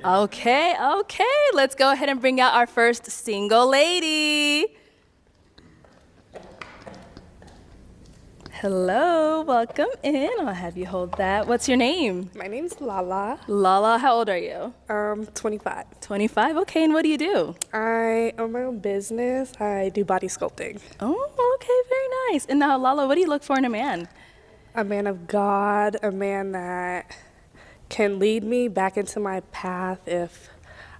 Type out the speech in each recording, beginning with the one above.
Okay, okay. Let's go ahead and bring out our first single lady. Hello, welcome in. I'll have you hold that. What's your name? My name's Lala. Lala, how old are you? 25. 25. Okay, and what do you do? I own my own business. I do body sculpting. Oh, okay, very nice. And now, Lala, what do you look for in a man? A man of God, a man that can lead me back into my path if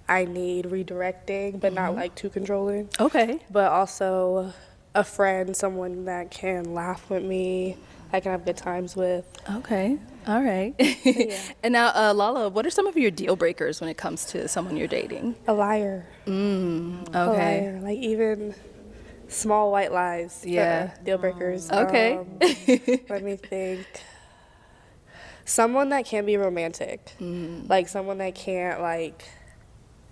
I need redirecting, but not like too controlling. Okay. But also a friend, someone that can laugh with me, I can have good times with. Okay. All right. Yeah. And now, Lala, what are some of your deal breakers when it comes to someone you're dating? A liar. A Okay. liar. Like even small white lies. Yeah. Deal breakers. Okay. Let me think. Someone that can be romantic. Like someone that can't like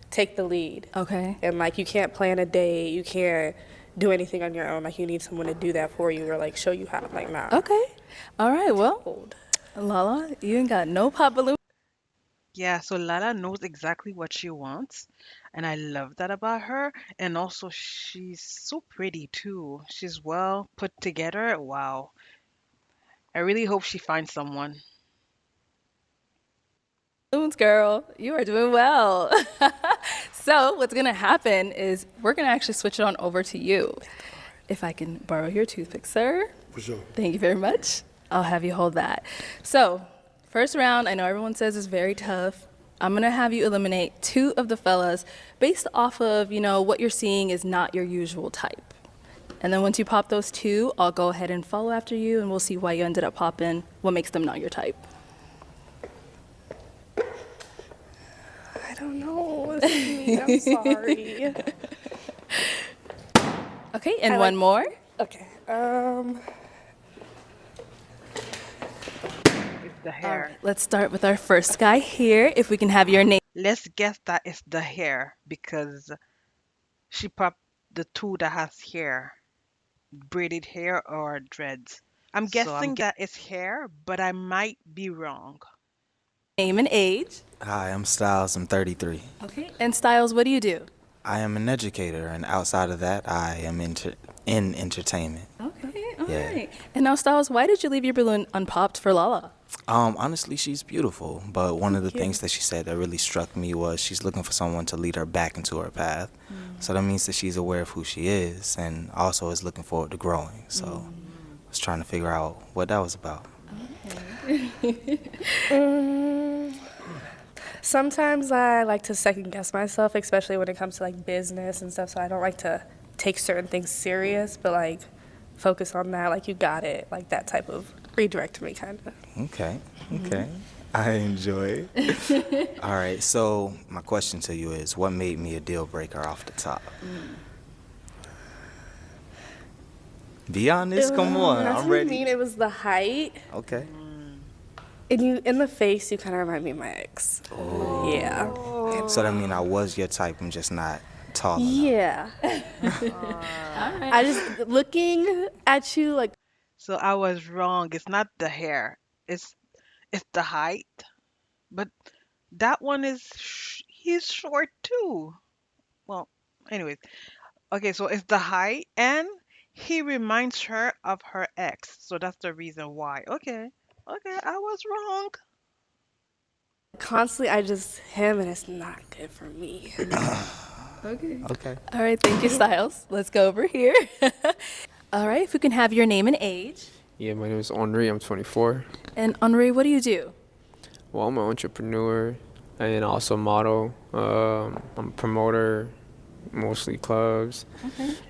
take the lead. Okay. And like you can't plan a date, you can't do anything on your own. Like you need someone to do that for you or like show you how. Like nah. Okay. All right. Well, Old. Lala, you ain't got no pop balloon. Yeah, so Lala knows exactly what she wants, and I love that about her. And also, she's so pretty too. She's well put together. Wow. I really hope she finds someone. Balloons, girl. You are doing well. So, what's going to happen is we're going to actually switch it on over to you. If I can borrow your toothpick, sir. For sure. Thank you very much. I'll have you hold that. So, first round, I know everyone says is very tough. I'm going to have you eliminate two of the fellas based off of, what you're seeing is not your usual type. And then once you pop those two, I'll go ahead and follow after you and we'll see why you ended up popping, what makes them not your type. I don't know. This is me. I'm sorry. Okay, and I one like- more. Okay. It's the All hair. right, let's start with our first guy here. If we can have your name. Let's guess that it's the hair because she popped the two that has hair, braided hair or dreads. I'm guessing that it's hair, but I might be wrong. Name and age. Hi, I'm Styles. I'm 33. Okay. And Styles, what do you do? I am an educator, and outside of that, I am in entertainment. Okay, all Yeah. right. And now, Styles, why did you leave your balloon unpopped for Lala? Honestly, she's beautiful, but one of the you. things that she said that really struck me was she's looking for someone to lead her back into her path. So that means that she's aware of who she is, and also is looking forward to growing. So I was trying to figure out what that was about. Sometimes I like to second guess myself, especially when it comes to like business and stuff. So I don't like to take certain things serious, but like focus on that. Like you got it, like that type of redirect me kind of. Okay, okay. I enjoy it. All right, so my question to you is, what made me a deal breaker off the top? Be honest, come on, Not I'm to be ready. mean, it was the height. Okay. And you in the face, you kind of remind me of my ex. Yeah. So that mean I was your type, I'm just not tall enough. Yeah. I just looking at you like So I was wrong. It's not the hair. It's the height. But that one is he's short too. Well, anyways. Okay, so it's the height and he reminds her of her ex. So that's the reason why. Okay. Okay, I was wrong. constantly. I just him, and it's not good for me. Okay. Okay. All right, thank you, Styles. Let's go over here. All right, if we can have your name and age. Yeah, my name is Henri. I'm 24. And Henri, what do you do? Well, I'm an entrepreneur and also model. I'm a promoter, mostly clubs.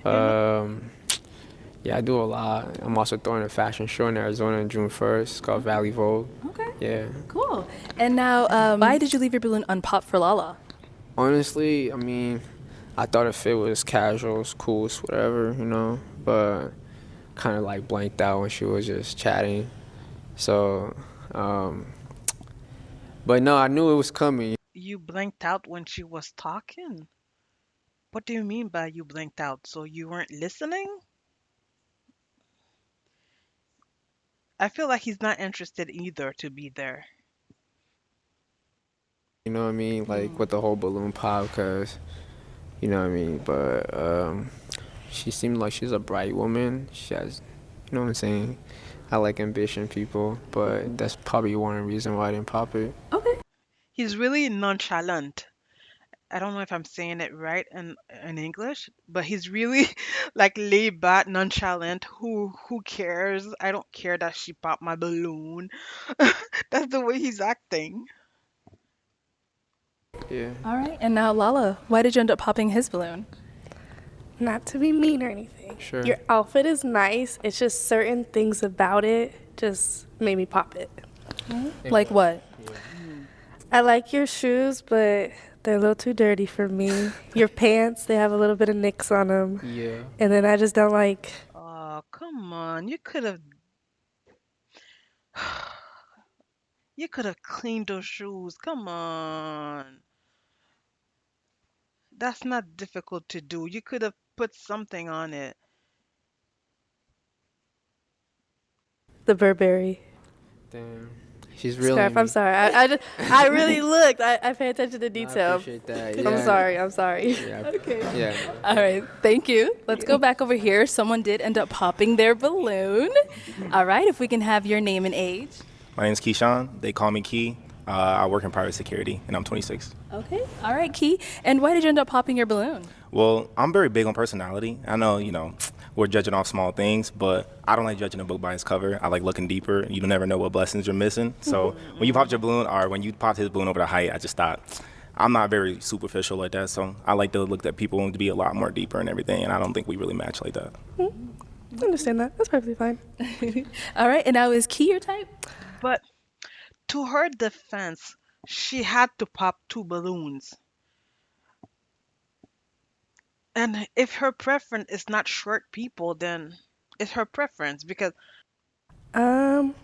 Yeah, I do a lot. I'm also throwing a fashion show in Arizona on June 1st. It's called Valley Vogue. Okay. Yeah. Cool. And now, why did you leave your balloon unpopped for Lala? Honestly, I mean, I thought if it was casual, it's cool, it's whatever, but kind of like blanked out when she was just chatting. So, but no, I knew it was coming. You blinked out when she was talking? What do you mean by you blinked out? So you weren't listening? I feel like he's not interested either to be there. You know what I mean? Like with the whole balloon pop, cause you know what I mean. But she seemed like she's a bright woman. She has, you know what I'm saying. I like ambition people, but that's probably one reason why I didn't pop it. Okay. He's really nonchalant. I don't know if I'm saying it right in English, but he's really like laid back, nonchalant. Who cares? I don't care that she popped my balloon. That's the way he's acting. Yeah. All right. And now, Lala, why did you end up popping his balloon? Not to be mean or anything. Sure. Your outfit is nice. It's just certain things about it just made me pop it. Like what? I like your shoes, but they're a little too dirty for me. Your pants, they have a little bit of nicks on them. Yeah. And then I just don't like. Oh, come on. You could have cleaned those shoes. Come on. That's not difficult to do. You could have put something on it. The Burberry Damn. She's really. scarf. I'm sorry. I really looked. I pay attention to I detail. appreciate that. I'm sorry. I'm sorry. Yeah. Okay. Yeah. All right, thank you. Let's go back over here. Someone did end up popping their balloon. All right, if we can have your name and age. My name's Keyshawn. They call me Key. I work in private security, and I'm 26. Okay. All right, Key. And why did you end up popping your balloon? Well, I'm very big on personality. I know, we're judging off small things, but I don't like judging a book by its cover. I like looking deeper. You never know what blessings you're missing. So when you popped your balloon, or when you popped his balloon over the height, I just thought, I'm not very superficial like that. So I like to look at people to be a lot more deeper and everything, and I don't think we really match like that. I understand that. That's perfectly fine. All right, and now is Key your type? But to her defense, she had to pop two balloons. And if her preference is not short people, then it's her preference because Um,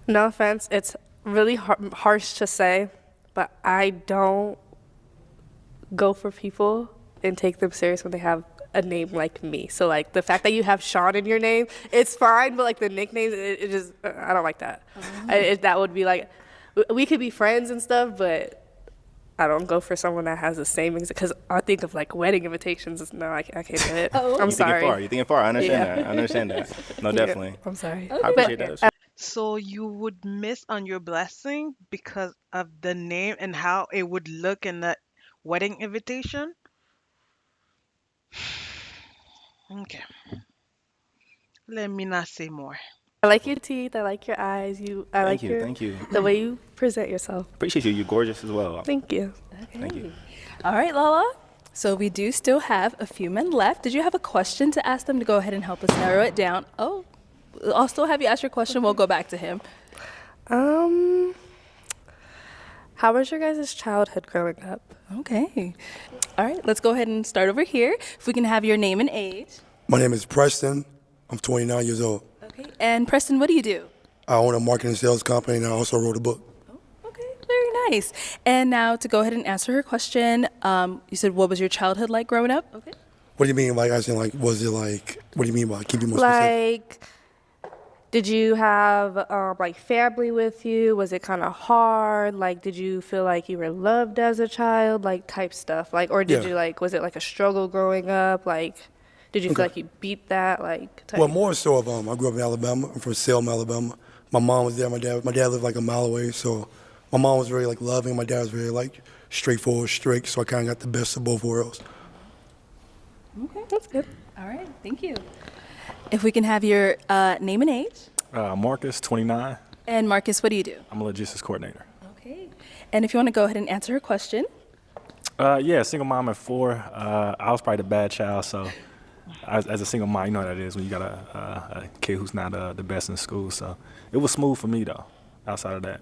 no offense. It's really harsh to say, but I don't go for people and take them serious when they have a name like me. So like the fact that you have Sean in your name, it's fine, but like the nicknames, it just I don't like that. That would be like we could be friends and stuff, but I don't go for someone that has the same exact. Because I think of like wedding invitations. No, I can't do it. I'm You sorry. thinking far. I understand Yeah. that. I understand that. No, Yeah, definitely. I'm sorry. I appreciate that. so you would miss on your blessing because of the name and how it would look in the wedding invitation. Okay, let me not say more. I like your teeth. I like your eyes. I like Thank you. the way you present yourself. Appreciate you. You're gorgeous as well. Thank you. Thank you. All right, Lala. So we do still have a few men left. Did you have a question to ask them to go ahead and help us narrow it down? Oh, I'll still have you ask your question. We'll go back to him. How was your guys' childhood growing up? Okay. All right, let's go ahead and start over here. If we can have your name and age. My name is Preston. I'm 29 years old. Okay. And Preston, what do you do? I own a marketing sales company, and I also wrote a book. Okay, very nice. And now to go ahead and answer her question, you said, what was your childhood like growing up? Okay. What do you mean, like, I said, like, was it like, what do you mean by, can you be more specific? Like, did you have like family with you? Was it kind of hard? Like, did you feel like you were loved as a child? Like, type stuff. Like, or did Yeah. you like, was it like a struggle growing up? Like, did you feel like you beat that? Like, type? Well, more so of, I grew up in Alabama. I'm from Selma, Alabama. My mom was there. My dad lived like a mile away. So my mom was very like loving. My dad was very like straightforward, strict. So I kind of got the best of both worlds. Okay. That's good. All right, thank you. If we can have your name and age. Marcus, 29. And Marcus, what do you do? I'm a logistics coordinator. Okay. And if you want to go ahead and answer her question. Yeah, single mom at 4. I was probably the bad child, so as a single mom, you know what that is when you got a kid who's not the best in school. So it was smooth for me, though, outside of that.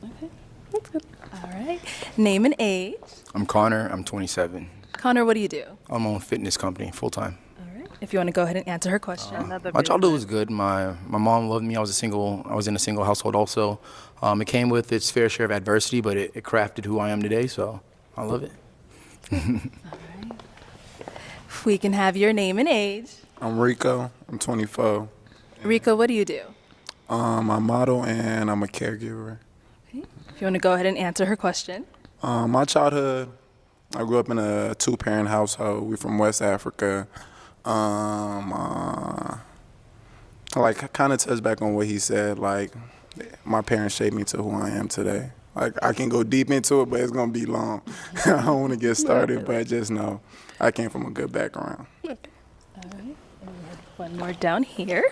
Okay. That's good. All right. Name and age. I'm Connor. I'm 27. Connor, what do you do? I'm on a fitness company full time. All right. If you want to go ahead and answer her question. My childhood was good. My mom loved me. I was in a single household also. It came with its fair share of adversity, but it crafted who I am today. So I love it. All right. If we can have your name and age. I'm Rico. I'm 24. Rico, what do you do? I'm a model and I'm a caregiver. Okay. If you want to go ahead and answer her question. My childhood, I grew up in a two-parent household. We're from West Africa. Like, kind of touch back on what he said. Like, my parents shaped me to who I am today. Like, I can go deep into it, but it's gonna be long. I don't want to get started, but just know I came from a good background. All right. And we have one more down here.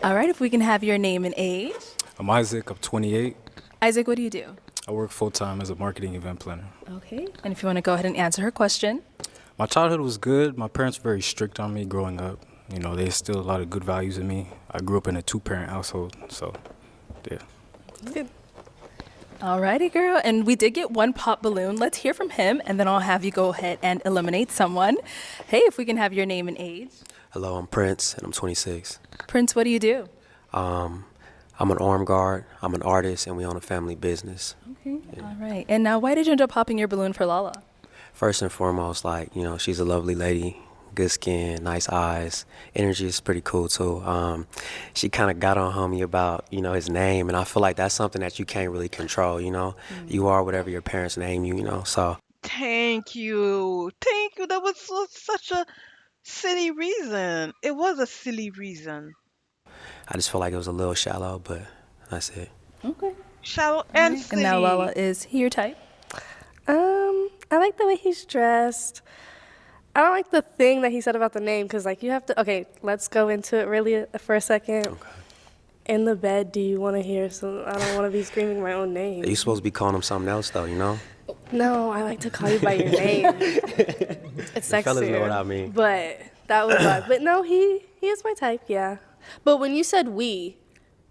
All right, if we can have your name and age. I'm Isaac. I'm 28. Isaac, what do you do? I work full-time as a marketing event planner. Okay. And if you want to go ahead and answer her question. My childhood was good. My parents were very strict on me growing up. You know, they instilled a lot of good values in me. I grew up in a two-parent household, so, yeah. Good. All righty, girl. And we did get one pop balloon. Let's hear from him, and then I'll have you go ahead and eliminate someone. Hey, if we can have your name and age. Hello, I'm Prince, and I'm 26. Prince, what do you do? I'm an armed guard, I'm an artist, and we own a family business. Okay. Yeah. All right. And now, why did you end up popping your balloon for Lala? First and foremost, like, you know, she's a lovely lady, good skin, nice eyes. Energy is pretty cool, too. She kind of got on homie about, you know, his name, and I feel like that's something that you can't really control, you know? You are whatever your parents name you, you know, so. Thank you. Thank you. That was such a silly reason. It was a silly reason. I just feel like it was a little shallow, but that's it. Okay. Shallow and silly. And now Lala, is he your type? I like the way he's dressed. I don't like the thing that he said about the name, because, like, you have to, okay, let's go into it really for a second. Okay. In the bed, do you want to hear some, I don't want to be screaming my own name. You're supposed to be calling him something else, though, you know? No, I like to call you by your name. It's sexier. Fellas know what I mean. But that was odd. But no, he is my type, yeah. But when you said we,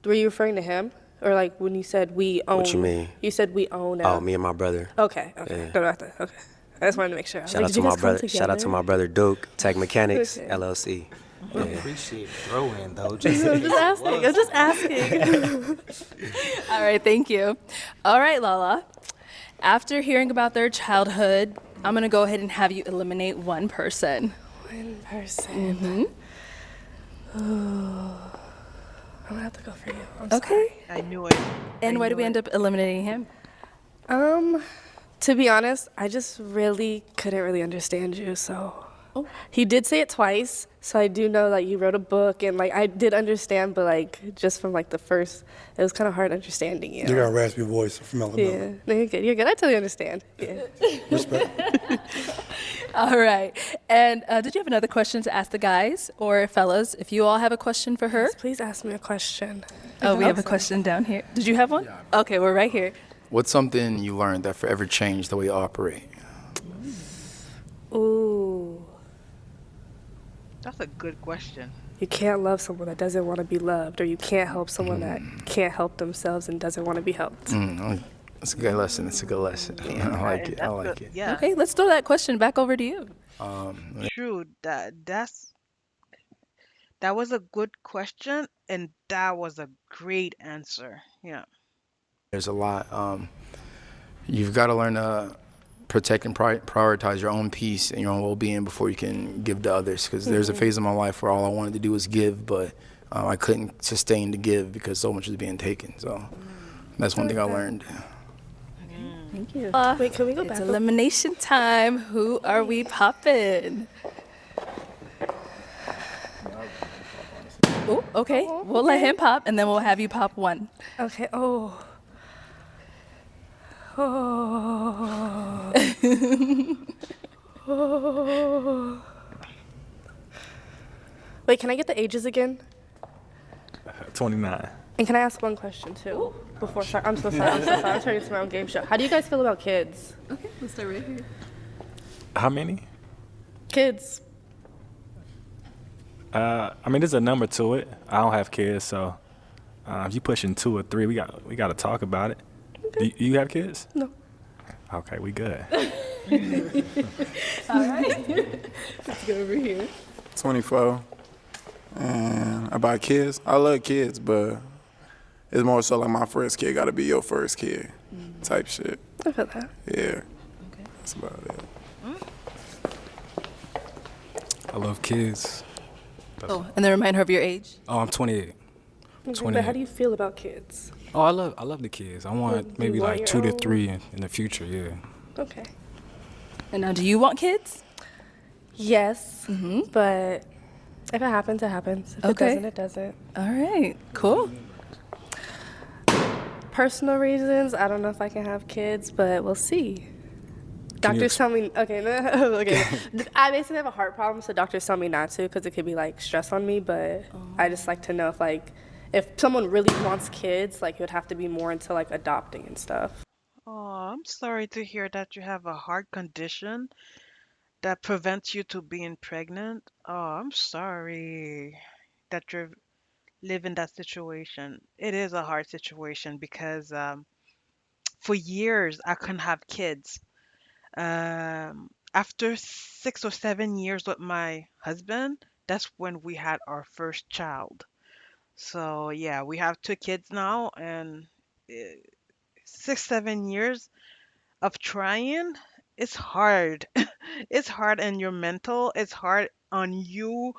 were you referring to him? Or, like, when you said we own? What you mean? You said we own. Oh, me and my brother. Okay. Yeah. No, okay. I just wanted to make sure. Shout out to my brother. Shout out to my brother Duke, Tech Mechanics LLC. I appreciate the throw in though. I'm just asking. All right, thank you. All right, Lala. After hearing about their childhood, I'm going to go ahead and have you eliminate one person. One person. I'm going to have to go for you. I'm Okay. I knew it. And why did we end up eliminating him? To be honest, I just really couldn't really understand you, so. He did say it twice, so I do know that you wrote a book, and, like, I did understand, but, like, just from, like, the first, it was kind of hard understanding you. You got a raspy voice from Alabama. Yeah, no, you're good. You're good. I totally understand. Yeah. Respect. All right. And did you have another question to ask the guys or fellas? If you all have a question for her. Yes, please ask me a question. Oh, we have a question down here. Did you have one? Yeah. Okay, we're right here. What's something you learned that forever changed the way you operate? Ooh. That's a good question. You can't love someone that doesn't want to be loved, or you can't help someone that can't help themselves and doesn't want to be helped. That's a good lesson. That's a good lesson. I like it. I like it. Yeah. Okay, let's throw that question back over to you. True. That was a good question, and that was a great answer. Yeah. There's a lot. You've got to learn to protect and prioritize your own peace and your own well-being before you can give to others. Because there's a phase of my life where all I wanted to do was give, but I couldn't sustain to give because so much was being taken. So that's one thing I learned. Thank you. Wait, can we go back? It's elimination time. Who are we popping? Oh, okay. We'll let him pop, and then we'll have you pop one. Okay. Oh. Wait, can I get the ages again? 29. And can I ask one question too? Before, sorry, I'm so sorry. I'm turning to my own game show. How do you guys feel about kids? Okay, let's start right here. How many? Kids. I mean, there's a number to it. I don't have kids, so if you pushing 2 or 3, we got to talk about it. Okay. Do you have kids? No. Okay, we good. All right. Let's go over here. 24. And about kids, I love kids, but it's more so like my first kid got to be your first kid type shit. I feel that. Yeah. Okay. That's about it. I love kids. Oh, and then remind her of your age. Oh, I'm 28. But how do you feel about kids? Oh, I love the kids. I want Do you maybe want like your 2 to own? 3 in the future. Yeah. Okay. And now, do you want kids? Yes, but if it happens, it happens. If Okay. it doesn't, it doesn't. All right, cool. Personal reasons, I don't know if I can have kids, but we'll see. Doctors tell me, okay, okay. I basically have a heart problem, so doctors tell me not to because it could be like stress on me, but I just like to know if someone really wants kids, like it would have to be more into like adopting and stuff. Oh, I'm sorry to hear that you have a heart condition that prevents you to being pregnant. Oh, I'm sorry that you're living that situation. It is a hard situation because for years I couldn't have kids. After 6 or 7 years with my husband, that's when we had our first child. So yeah, we have 2 kids now, and 6, 7 years of trying, it's hard. It's hard on your mental. It's hard on you.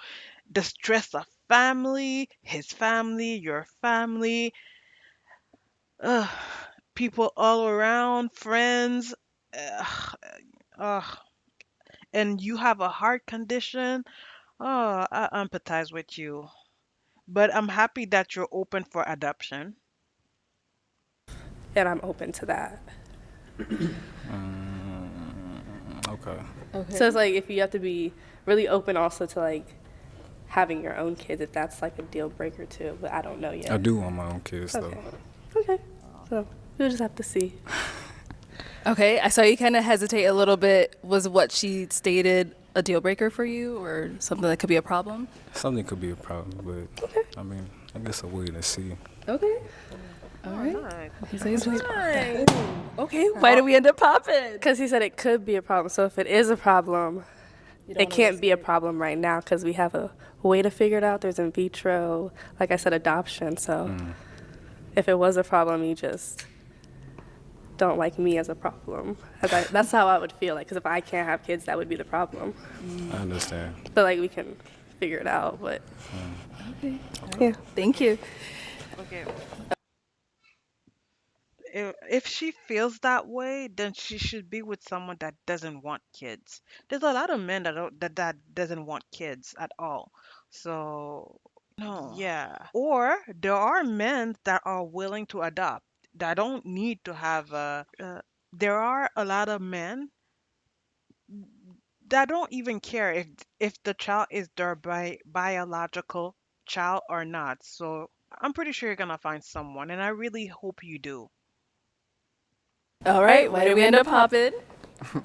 The stress of family, his family, your family, ugh, people all around, friends. Ugh, ugh. And you have a heart condition. Oh, I empathize with you. But I'm happy that you're open for adoption. And I'm open to that. Okay. So it's like if you have to be really open also to like having your own kids, if that's like a deal breaker too, but I don't know yet. I do want my own kids though. Okay. Okay. So we'll just have to see. Okay, I saw you kind of hesitate a little bit. Was what she stated a deal breaker for you or something that could be a problem? Something could be a problem, but I mean, I guess I'm waiting to see. Okay. All Oh, right. nice. He says okay, why did we end up popping? Because he said it could be a problem. So if it is a problem, it can't be a problem right now because we have a way to figure it out. There's in vitro, like I said, adoption. So if it was a problem, you just don't like me as a problem. That's how I would feel like. Because if I can't have kids, that would be the problem. I understand. But like we can figure it out. But Yeah. Thank you. Okay. If she feels that way, then she should be with someone that doesn't want kids. There's a lot of men that doesn't want kids at all. So, no. Yeah. Or there are men that are willing to adopt. That don't need to have there are a lot of men that don't even care if the child is their biological child or not. So, I'm pretty sure you're gonna find someone, and I really hope you do. All right, why did we end up popping?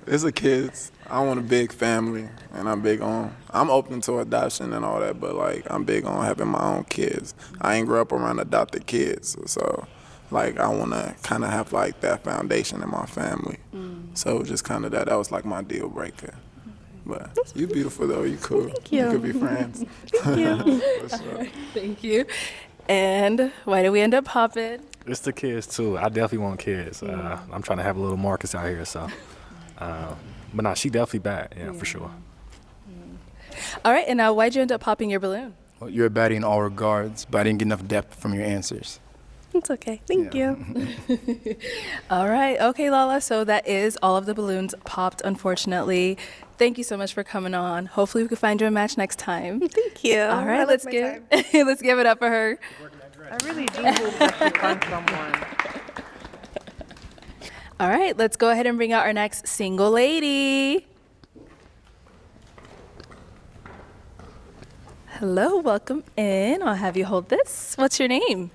It's the kids. I want a big family, and I'm open to adoption and all that, but like I'm big on having my own kids. I ain't grew up around adopted kids, so like I want to kind of have like that foundation in my family. So just kind of that was like my deal breaker. But you beautiful though, you cool. Thank you. We could be friends. Thank you. For sure. Thank you. And why did we end up popping? It's the kids too. I definitely want kids. I'm trying to have a little Marcus out here, so. But nah, she definitely bad. Yeah, for sure. All right, and now why'd you end up popping your balloon? Well, you're a baddie in all regards, but I didn't get enough depth from your answers. It's okay. Thank you. All right. Okay, Lala. So that is all of the balloons popped, unfortunately. Thank you so much for coming on. Hopefully we can find you a match next time. Thank you. All I right, like let's my give time. let's give it up for her. I really do hope that you find someone. All right, let's go ahead and bring out our next single lady. Hello, welcome in. I'll have you hold this. What's your name?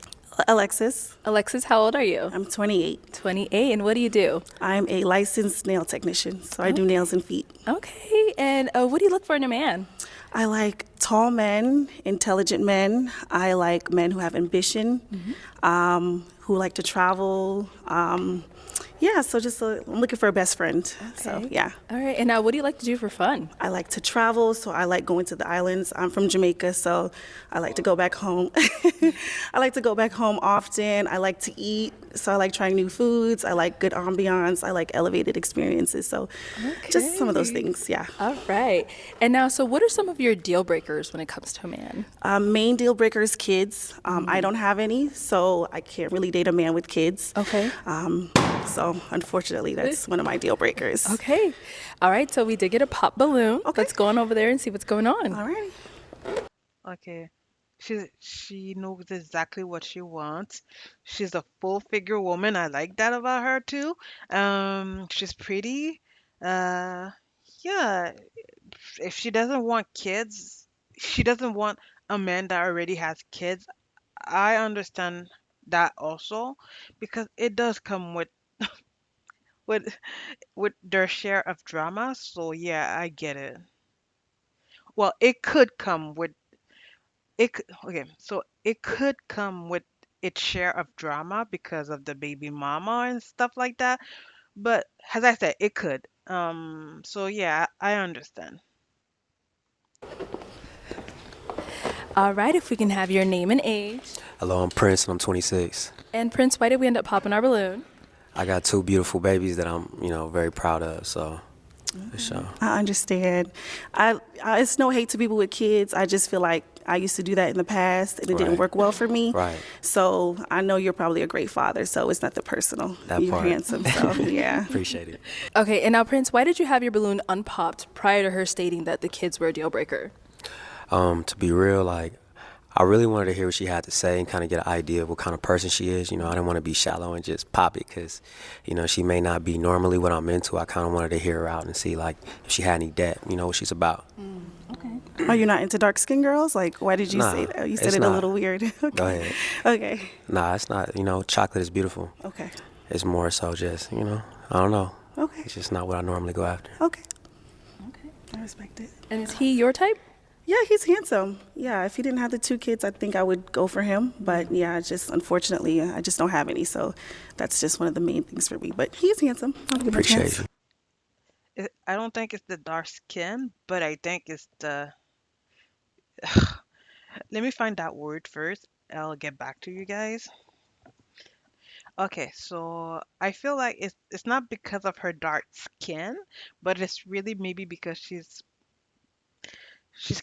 Alexis. Alexis, how old are you? I'm 28. 28, and what do you do? I'm a licensed nail technician, so I do nails and feet. Okay, and what do you look for in a man? I like tall men, intelligent men. I like men who have ambition, who like to travel. So I'm looking for a best friend. So, yeah. All right, and now what do you like to do for fun? I like to travel, so I like going to the islands. I'm from Jamaica, so I like to go back home. I like to go back home often. I like to eat, So I like trying new foods. I like good ambiance. I like elevated experiences. So just some of those things, yeah. All right. And now, so what are some of your deal breakers when it comes to a man? Main deal breaker is kids. I don't have any, so I can't really date a man with kids. Okay. So unfortunately, that's one of my deal breakers. Okay. All right. So we did get a pop balloon. Okay. Let's go on over there and see what's going on. All right. Okay. She knows exactly what she wants. She's a full figure woman. I like that about her too. She's pretty. Uh, yeah. If she doesn't want kids, she doesn't want a man that already has kids. I understand that also because it does come with with their share of drama. So yeah, I get it. Well, it could come with okay, so it could come with its share of drama because of the baby mama and stuff like that. But as I said, it could. So yeah, I understand. All right. If we can have your name and age. Hello, I'm Prince and I'm 26. And Prince, why did we end up popping our balloon? I got 2 beautiful babies that I'm, very proud of. So, for sure. I understand. It's no hate to people with kids. I just feel like I used to do that in the past, and it didn't Right. work well for me. Right. So I know you're probably a great father, so it's nothing personal. That You're part. handsome, so yeah. Appreciate it. Okay. And now, Prince, why did you have your balloon unpopped prior to her stating that the kids were a deal breaker? To be real, like, I really wanted to hear what she had to say and kind of get an idea of what kind of person she is. I didn't want to be shallow and just pop it because, she may not be normally what I'm into. I kind of wanted to hear her out and see, like, if she had any depth, what she's about. Are you not into dark skinned girls? Like, why did you Nah, say that? You said it's it a not. little weird. Okay. Go ahead. Okay. Nah, it's not. Chocolate is beautiful. Okay. It's more so just, I don't know. Okay. It's just not what I normally go after. Okay. Okay. I respect it. And is he your type? Yeah, he's handsome. Yeah, if he didn't have the 2 kids, I think I would go for him. But yeah, unfortunately, I just don't have any. So that's just one of the main things for me. But he's handsome. I'll give him a Appreciate chance. you. I don't think it's the dark skin, but I think it's the. Let me find that word first. I'll get back to you guys. Okay, so I feel like it's not because of her dark skin, but it's really maybe because she's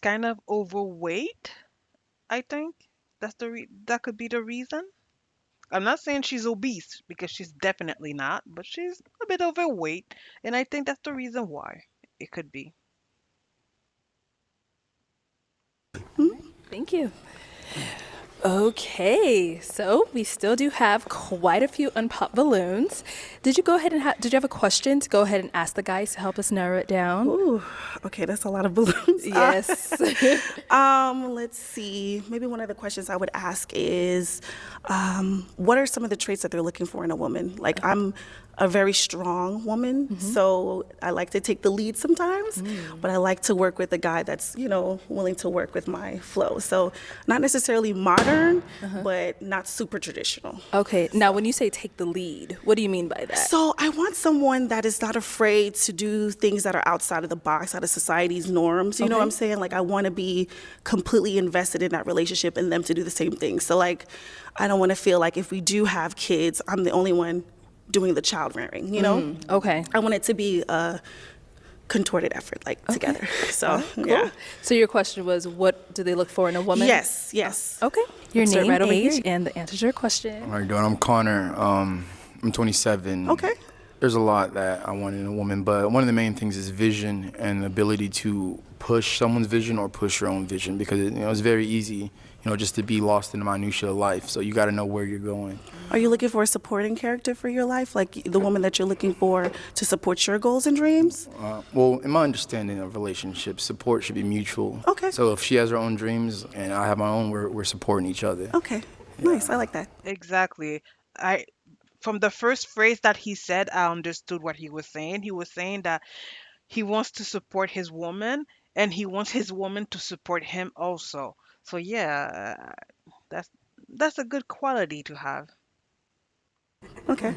kind of overweight. I think that could be the reason. I'm not saying she's obese because she's definitely not, but she's a bit overweight, and I think that's the reason why it could be. Thank you. Okay, so we still do have quite a few unpopped balloons. Did you go ahead and did you have a question to go ahead and ask the guys to help us narrow it down? Ooh, okay, that's a lot of balloons. Yes. Let's see. Maybe one of the questions I would ask is, what are some of the traits that they're looking for in a woman? Like, I'm a very strong woman, so I like to take the lead sometimes, but I like to work with a guy that's, willing to work with my flow. So not necessarily modern, but not super traditional. Okay, now when you say take the lead, what do you mean by that? So I want someone that is not afraid to do things that are outside of the box, out of society's norms. You know what I'm saying? Like, I want to be completely invested in that relationship and them to do the same thing. So, like, I don't want to feel like if we do have kids, I'm the only one doing the child rearing, Okay. I want it to be a contorted effort, like, together. So, yeah. So your question was, what do they look for in a woman? Yes. Okay. Your Let's start name, right over age, here. and the answer to your question. How you doing? I'm Connor. I'm 27. Okay. There's a lot that I want in a woman, but one of the main things is vision and the ability to push someone's vision or push your own vision, because it's very easy, just to be lost in the minutia of life. So you got to know where you're going. Are you looking for a supporting character for your life? Like the woman that you're looking for to support your goals and dreams? Well, in my understanding of relationships, support should be mutual. Okay. So if she has her own dreams and I have my own, we're supporting each other. Okay. Nice. I like that. Exactly. From the first phrase that he said, I understood what he was saying. He was saying that he wants to support his woman and he wants his woman to support him also. So yeah, that's a good quality to have. Okay.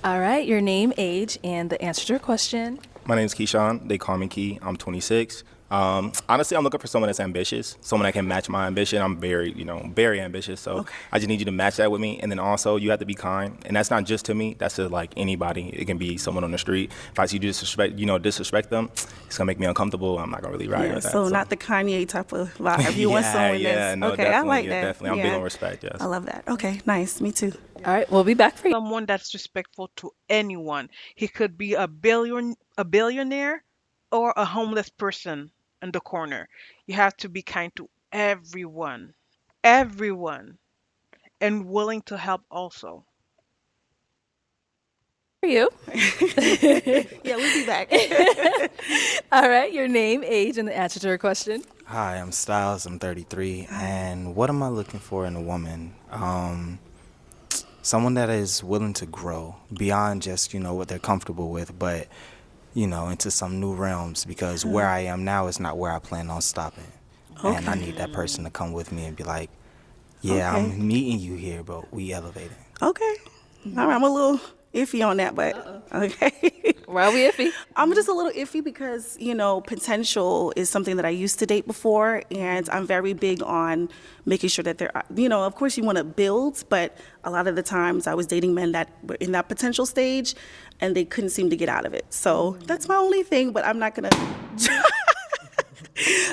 All right, your name, age, and the answer to your question. My name is Keyshawn. They call me Key. I'm 26. Honestly, I'm looking for someone that's ambitious, someone that can match my ambition. I'm very, very ambitious. So I just need you to match that with me. And then also, you have to be kind. And that's not just to me. That's to like anybody. It can be someone on the street. If I see you disrespect them, it's gonna make me uncomfortable. I'm not gonna really ride with that. So not the Kanye type of vibe. You want someone that's no, okay. definitely, I like that. Definitely, I'm big on respect. Yes. I love that. Okay, nice. Me too. All right, we'll be back for you. Someone that's respectful to anyone. He could be a billionaire or a homeless person in the corner. You have to be kind to everyone. Everyone. And willing to help also. For you. Yeah, we'll be back. All right, your name, age, and the answer to her question. Hi, I'm Styles. I'm 33. And what am I looking for in a woman? Someone that is willing to grow beyond just, what they're comfortable with, but, into some new realms, because where I am now is not where I plan on stopping. And I need that person to come with me and be like, yeah, I'm meeting you here, but we elevating. Okay. All right, I'm a little iffy on that, but okay. Why are we iffy? I'm just a little iffy because, potential is something that I used to date before, and I'm very big on making sure that they're, of course you want to build, but a lot of the times I was dating men that were in that potential stage, and they couldn't seem to get out of it. So that's my only thing, but I'm not going to,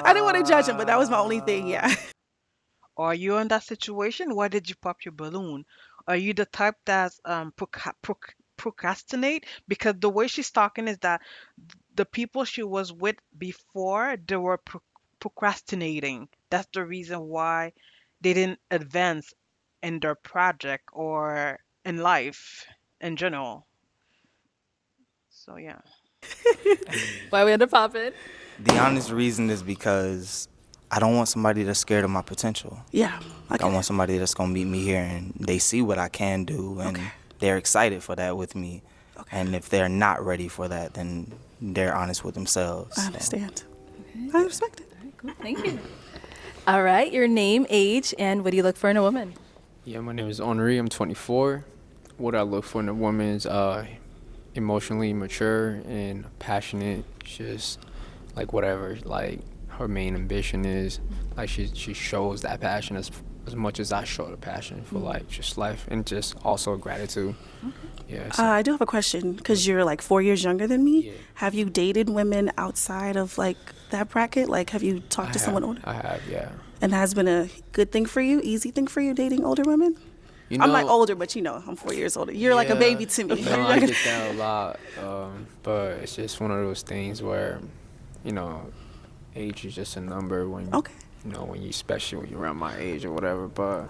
I didn't want to judge him, but that was my only thing, yeah. Are you in that situation? Why did you pop your balloon? Are you the type that's procrastinate? Because the way she's talking is that the people she was with before, they were procrastinating. That's the reason why they didn't advance in their project or in life in general. So yeah. Why we end up popping? The honest reason is because I don't want somebody that's scared of my potential. Yeah. I want somebody that's going to meet me here and they see what I can do and they're excited for that with me. And if they're not ready for that, then they're honest with themselves. I understand. I respect it. All right, cool. Thank you. All right, your name, age, and what do you look for in a woman? Yeah, my name is Henri. I'm 24. What I look for in a woman is emotionally mature and passionate. Just like whatever, like her main ambition is, like she shows that passion as much as I show the passion for like just life and just also gratitude. Yeah. So. I do have a question because you're like 4 years younger than me. Yeah. Have you dated women outside of like that bracket? Like, have you talked to someone older? I have, yeah. And has been a good thing for you, easy thing for you dating older women? I'm like older, but I'm 4 years older. You're like a baby to me. No, I get that a lot, but it's just one of those things where, age is just a number when when you, especially when you're around my age or whatever. But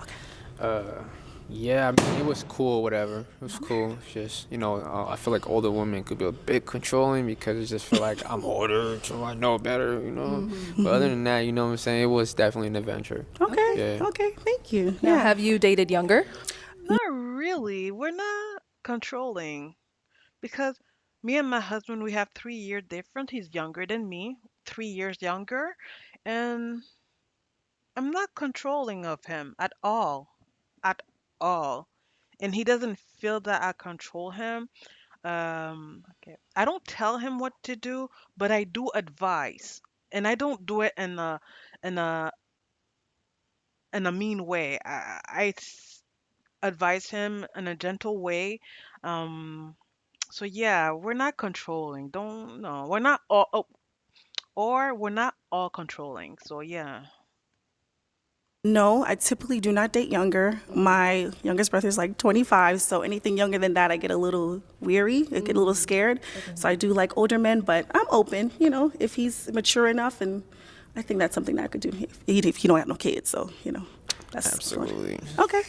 yeah, I mean, it was cool, whatever. It was cool. It's just I feel like older women could be a bit controlling because it just feel like I'm older, so I know better, But other than that, you know what I'm saying, it was definitely an adventure. Okay. Yeah. Okay. Thank you. Yeah. Have you dated younger? Not really. We're not controlling because me and my husband, we have 3 year difference. He's younger than me, 3 years younger, and I'm not controlling of him at all, at all. And he doesn't feel that I control him. I don't tell him what to do, but I do advise, and I don't do it in a mean way. Advise him in a gentle way. Um, so yeah, we're not controlling. Don't no, we're not all or we're not all controlling. So yeah. No, I typically do not date younger. My youngest brother is like 25, so anything younger than that, I get a little weary. I get a little scared. So I do like older men, but I'm open, if he's mature enough, and I think that's something that I could do if you don't have no kids. So, that's Absolutely. Okay.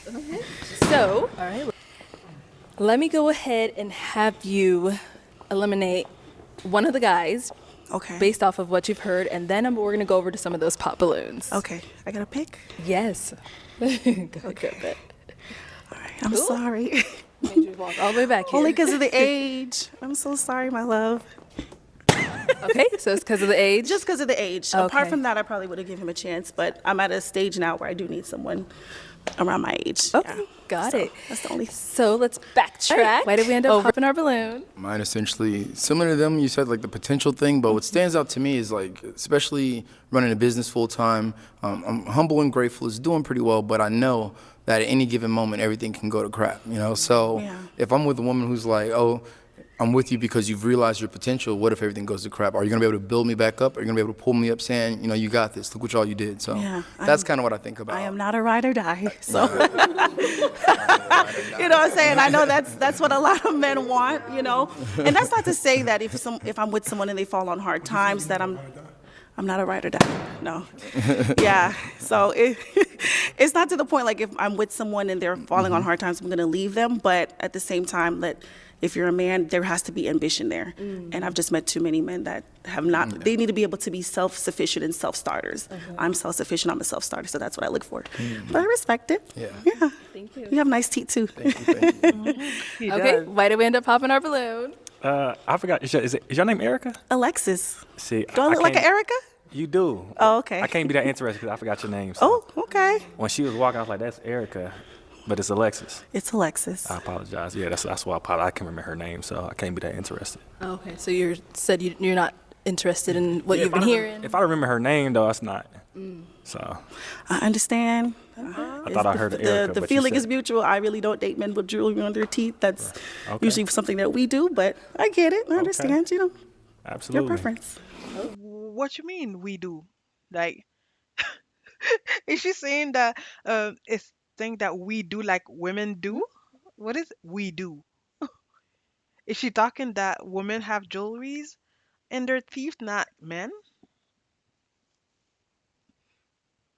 So, all right. Let me go ahead and have you eliminate one of the guys. Okay. Based off of what you've heard, and then we're going to go over to some of those pop balloons. Okay. I got to pick? Yes. Go ahead. All right. I'm sorry. Made you walk all the way back here. Only because of the age. I'm so sorry, my love. Okay, so it's because of the age? Just because of the age. Okay. Apart from that, I probably would have given him a chance, but I'm at a stage now where I do need someone around my age. Okay, Yeah. got So it. that's the only. So let's backtrack. Why did we end up popping our balloon? Mine essentially similar to them. You said like the potential thing, but what stands out to me is like, especially running a business full time. I'm humble and grateful. It's doing pretty well, but I know that at any given moment everything can go to crap. You know, so Yeah. if I'm with a woman who's like, oh, I'm with you because you've realized your potential. What if everything goes to crap? Are you gonna be able to build me back up? Are you gonna be able to pull me up, saying, you know, you got this. Look what all you did. So Yeah, that's kind of what I think about. I am not a ride or die. So you know what I'm saying? I know that's what a lot of men want, you know. And that's not to say that if I'm with someone and they fall on hard times that I'm not a ride or die. No. Yeah. So it's not to the point like if I'm with someone and they're falling on hard times, I'm going to leave them. But at the same time, that if you're a man, there has to be ambition there. And I've just met too many men that have not. They need to be able to be self-sufficient and self-starters. I'm self-sufficient. I'm a self-starter. So that's what I look for. But I respect it. Yeah. Yeah. Thank you. You have nice teeth too. Okay, why did we end up popping our balloon? I forgot. Is your name Erica? Alexis. See, Do I look like an can't- Erica? You do. Oh, okay. I can't be that interested because I forgot your name. So. Oh, okay. When she was walking, I was like, "That's Erica," but it's Alexis. It's Alexis. I apologize. Yeah, that's why I apologize. I can't remember her name, so I can't be that interested. Okay, so you said you're not interested in what you've been hearing. If I remember her name, though, that's not. So I understand. I thought I heard Erica. The but you feeling said- is mutual. I really don't date men with jewelry on their teeth. That's Okay. usually something that we do, but I get it. I understand, you know, Absolutely. your preference. What you mean we do? Like, is she saying that it's thing that we do like women do? What is we do? Is she talking that women have jewelries in their teeth, not men?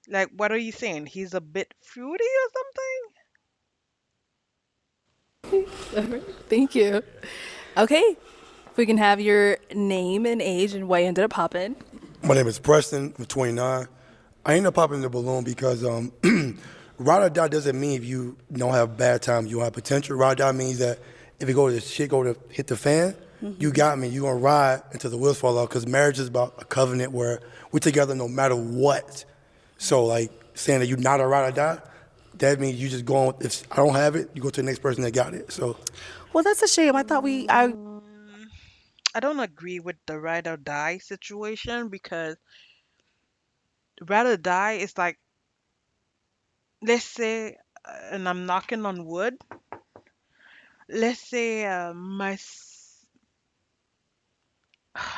Like, what are you saying? He's a bit fruity or something? Thank you. Okay, if we can have your name and age and why you ended up popping. My name is Preston. I'm 29. I ended up popping the balloon because ride or die doesn't mean if you don't have bad times, you don't have potential. Ride or die means that if it go to hit the fan, you got me. You're going to ride until the wheels fall off because marriage is about a covenant where we're together no matter what. So, like, saying that you're not a ride or die, that means you just going, if I don't have it, you go to the next person that got it. So, Well, that's a shame. I thought I don't agree with the ride or die situation because ride or die is like, let's say, and I'm knocking on wood, let's say I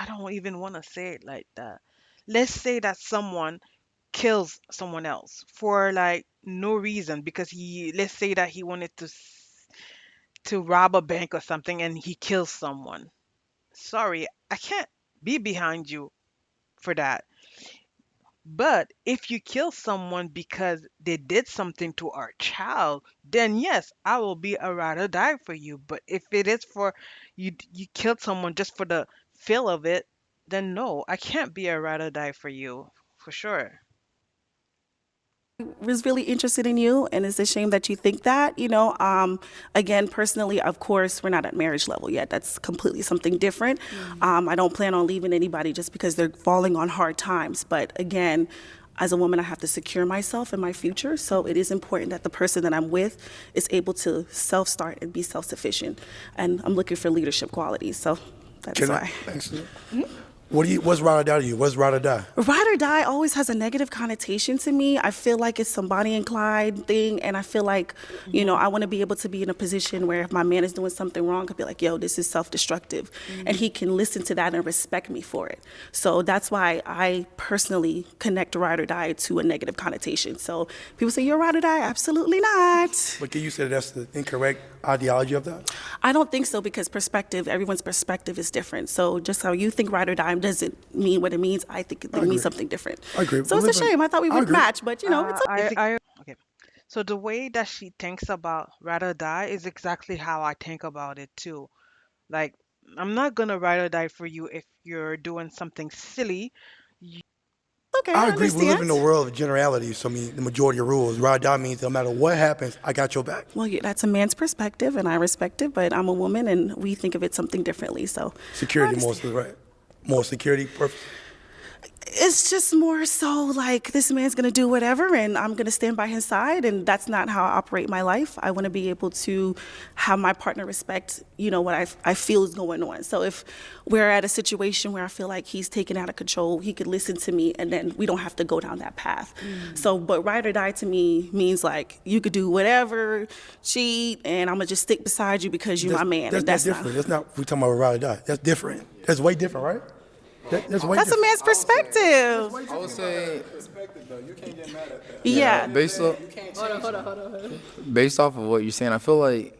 don't even want to say it like that. Let's say that someone kills someone else for like no reason because let's say that he wanted to rob a bank or something and he kills someone. Sorry, I can't be behind you for that. But if you kill someone because they did something to our child, then yes, I will be a ride or die for you. But if it is for you killed someone just for the feel of it, then no, I can't be a ride or die for you, for sure. was really interested in you, and it's a shame that you think that, you know. Again, personally, of course, we're not at marriage level yet. That's completely something different. I don't plan on leaving anybody just because they're falling on hard times. But again, as a woman, I have to secure myself and my future. So it is important that the person that I'm with is able to self-start and be self-sufficient. And I'm looking for leadership qualities. So that's why. what's ride or die to you? What's ride or die? Ride or die always has a negative connotation to me. I feel like it's some Bonnie and Clyde thing, and I feel like, you know, I want to be able to be in a position where if my man is doing something wrong, I could be like, yo, this is self-destructive, and he can listen to that and respect me for it. So that's why I personally connect ride or die to a negative connotation. So people say, you're a ride or die? Absolutely not. But can you say that's the incorrect ideology of that? I don't think so because everyone's perspective is different. So just how you think ride or die doesn't mean what it means. I think it means something different. I agree. So it's a shame. I thought we would match, but you know, it's okay. Okay. So the way that she thinks about ride or die is exactly how I think about it too. Like, I'm not gonna ride or die for you if you're doing something silly. Okay, I I agree. We live in understand. a world of generalities. So, I mean, the majority of rules. Ride or die means no matter what happens, I got your back. Well, yeah, that's a man's perspective, and I respect it. But I'm a woman, and we think of it something differently. So Security, mostly, right? More security purpose. It's just more so like this man's gonna do whatever and I'm gonna stand by his side, and that's not how I operate my life. I wanna be able to have my partner respect, what I feel is going on. So if we're at a situation where I feel like he's taken out of control, he could listen to me and then we don't have to go down that path. So, but ride or die to me means like you could do whatever, cheat, and I'm gonna just stick beside you because you're my man. And That's different. That's not, we talking about ride or die. That's different. That's way different, right? That's way That's a different. man's perspective. I would say, You can't get mad at that. Yeah. based off, Hold on. based off of what you're saying, I feel like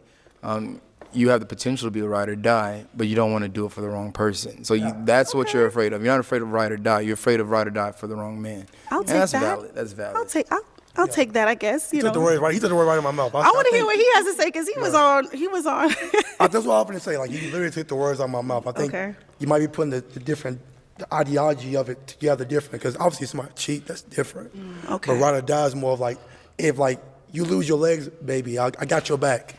you have the potential to be a ride or die, but you don't want to do it for the wrong person. So that's what you're afraid of. You're not afraid of ride or die. You're afraid of ride or die for the wrong man. I'll And take that's that. valid. That's valid. I'll take that, I guess. He took the word right. He took the word right in my mouth. I want to hear what he has to say because he was on. That's what I'm going to say. Like, you literally took the words out of my mouth. I think Okay. you might be putting the ideology of it together different, because obviously somebody cheat, that's different. Okay. But ride or die is more of like, if like you lose your legs, baby, I got your back.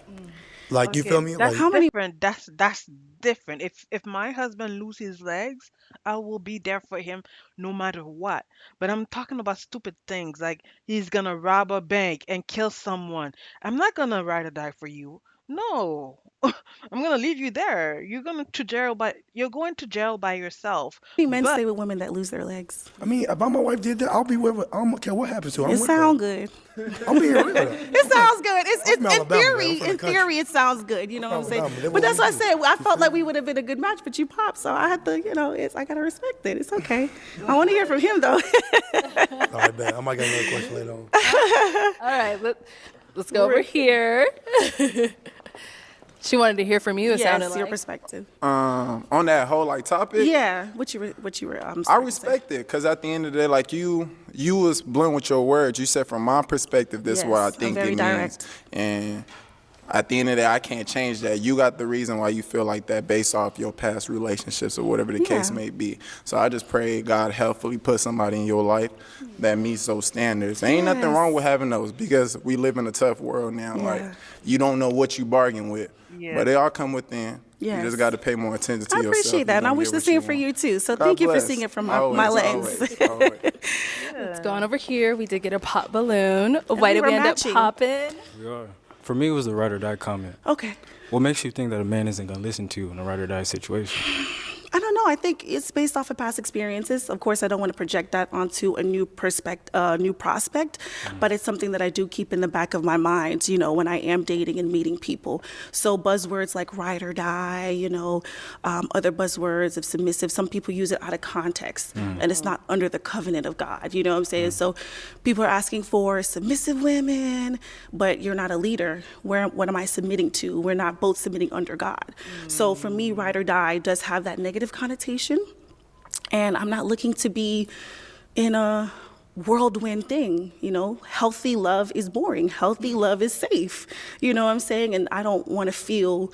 Like, you feel me? That's Like, different. That's different. If my husband loses his legs, I will be there for him no matter what. But I'm talking about stupid things like he's gonna rob a bank and kill someone. I'm not gonna ride or die for you. No. I'm gonna leave you there. You're going to jail by yourself. Men But stay with women that lose their legs. I mean, if my wife did that, I'll be with her. I don't care what happens to her. I'm It with her. sounds good. I'm being real. It sounds good. It's I'm from in Alabama, man. I'm theory. from the In country. theory, it sounds good. You know what I'm from saying? Alabama. That's But what that's we what I do. said. I felt like we would have been a good match, but you popped, so I had to. I gotta respect it. It's okay. I want to hear from him though. All right, bet. I might get another question later on. All right, let's go over here. She wanted to hear from you. It sounded Yes, your like. perspective. On that whole like topic, Yeah, what you were. I starting to say. respect it, because at the end of the day, like you was blunt with your words. You said, from my perspective, this is what I Yes, I'm think very it direct. means. And at the end of the day, I can't change that. You got the reason why you feel like that based off your past relationships or whatever the case Yeah. may be. So I just pray God helpfully put somebody in your life that meets those standards. There ain't nothing Yes. wrong with having those, because we live in a tough world now. Like, Yeah. you don't know what you bargain with, Yeah. but they all come within. Yes. You just got to pay more attention to I yourself. appreciate that, You're and I gonna wish get the what same you for want. you too. So God thank you for bless. seeing it from Always, my lens. always, always. Let's go on over here. We did get a pop balloon. Why we did were we end matching. up popping? We are. For me, it was the ride or die comment. Okay. What makes you think that a man isn't gonna listen to you in a ride or die situation? I don't know. I think it's based off of past experiences. Of course, I don't want to project that onto a new prospect, but it's something that I do keep in the back of my mind, when I am dating and meeting people. So buzzwords like ride or die, other buzzwords of submissive, some people use it out of context, and it's not under the covenant of God, you know what I'm saying? So people are asking for submissive women, but you're not a leader. What am I submitting to? We're not both submitting under God. So for me, ride or die does have that negative connotation, and I'm not looking to be in a whirlwind thing. Healthy love is boring. Healthy love is safe. You know what I'm saying? And I don't want to feel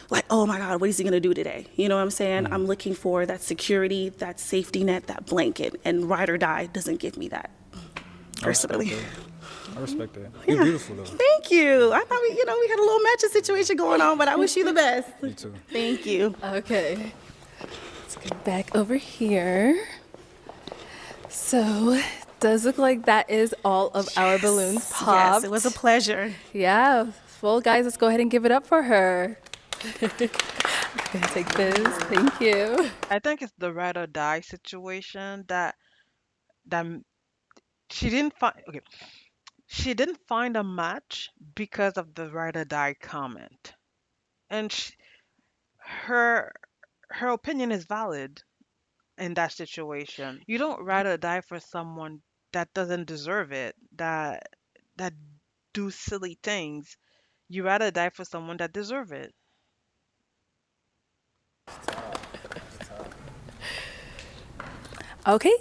like, oh my God, what is he gonna do today? You know what I'm saying? I'm looking for that security, that safety net, that blanket, and ride or die doesn't give me that, personally. I respect that. You're beautiful though. Thank you. I thought we had a little matching situation going on, but I wish you the best. Me too. Thank you. Okay. Let's get back over here. So, does look like that is all of our balloons popped. Yes, it was a pleasure. Yeah. Well, guys, let's go ahead and give it up for her. I'm gonna take this. Thank you. I think it's the ride or die situation that she didn't find. Okay, she didn't find a match because of the ride or die comment, and her her opinion is valid in that situation. You don't ride or die for someone that doesn't deserve it, that do silly things. You rather die for someone that deserve it. Okay.